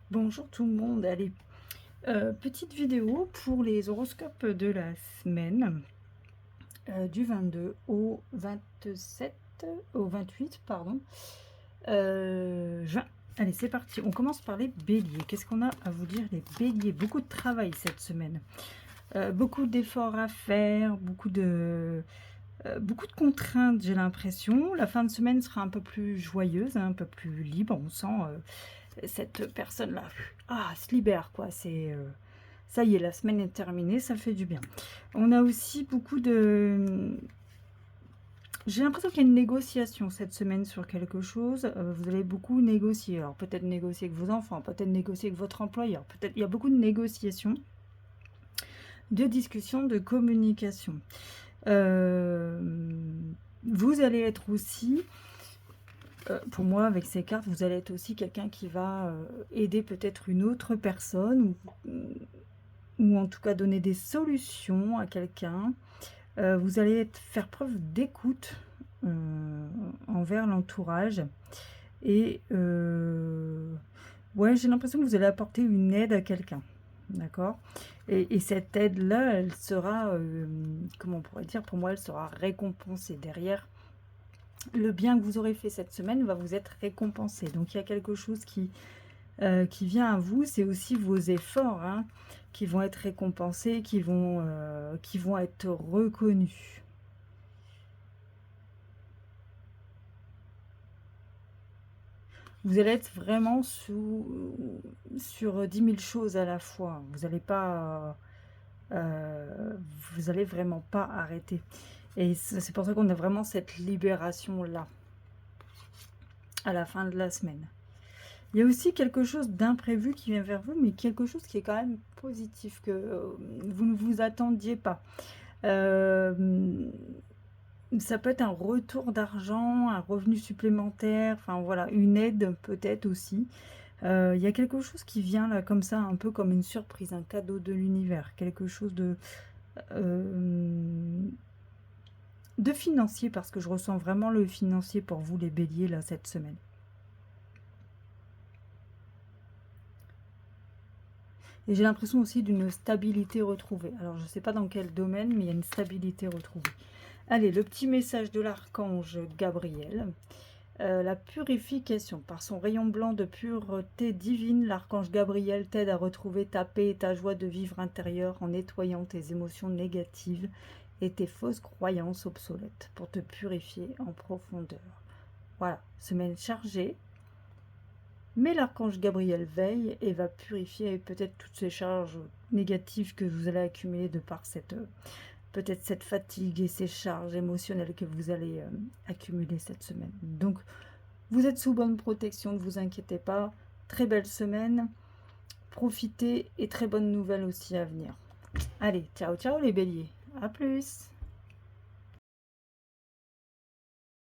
Bonjour tout le monde, allez, petite vidéo pour les horoscopes de la semaine, du 22 au 27, au 28 pardon, juin. Allez, c'est parti, on commence par les béliers. Qu'est-ce qu'on a à vous dire les béliers? Beaucoup de travail cette semaine, beaucoup d'efforts à faire, beaucoup de contraintes, j'ai l'impression. La fin de semaine sera un peu plus joyeuse, hein, un peu plus libre, on sent, cette personne-là, se libère quoi, ça y est, la semaine est terminée, ça fait du bien. On a aussi beaucoup de j'ai l'impression qu'il y a une négociation cette semaine sur quelque chose, vous allez beaucoup négocier. Alors peut-être négocier avec vos enfants, peut-être négocier avec votre employeur, peut-être il y a beaucoup de négociations, de discussions, de communication. Vous allez être aussi, pour moi, avec ces cartes, vous allez être aussi quelqu'un qui va aider peut-être une autre personne ou en tout cas donner des solutions à quelqu'un. Vous allez faire preuve d'écoute envers l'entourage et ouais, j'ai l'impression que vous allez apporter une aide à quelqu'un. D'accord, et cette aide-là, elle sera, comment on pourrait dire, pour moi, elle sera récompensée. Derrière, le bien que vous aurez fait cette semaine va vous être récompensé. Donc, il y a quelque chose qui vient à vous. C'est aussi vos efforts hein, qui vont être récompensés, qui vont être reconnus. Vous allez être vraiment sur 10 000 choses à la fois. Vous n'allez pas... vous allez vraiment pas arrêter. Et c'est pour ça qu'on a vraiment cette libération-là, à la fin de la semaine. Il y a aussi quelque chose d'imprévu qui vient vers vous, mais quelque chose qui est quand même positif, que vous ne vous attendiez pas. Ça peut être un retour d'argent, un revenu supplémentaire, enfin voilà, une aide peut-être aussi. Il y a quelque chose qui vient là comme ça, un peu comme une surprise, un cadeau de l'univers, quelque chose de financier, parce que je ressens vraiment le financier pour vous les béliers là cette semaine. Et j'ai l'impression aussi d'une stabilité retrouvée. Alors je ne sais pas dans quel domaine, mais il y a une stabilité retrouvée. Allez, le petit message de l'archange Gabriel. La purification. Par son rayon blanc de pureté divine, l'archange Gabriel t'aide à retrouver ta paix et ta joie de vivre intérieure en nettoyant tes émotions négatives et tes fausses croyances obsolètes pour te purifier en profondeur. Voilà, semaine chargée, mais l'archange Gabriel veille et va purifier peut-être toutes ces charges négatives que vous allez accumuler de par peut-être cette fatigue et ces charges émotionnelles que vous allez accumuler cette semaine. Donc, vous êtes sous bonne protection, ne vous inquiétez pas. Très belle semaine, profitez et très bonne nouvelle aussi à venir. Allez, ciao ciao les béliers, à plus.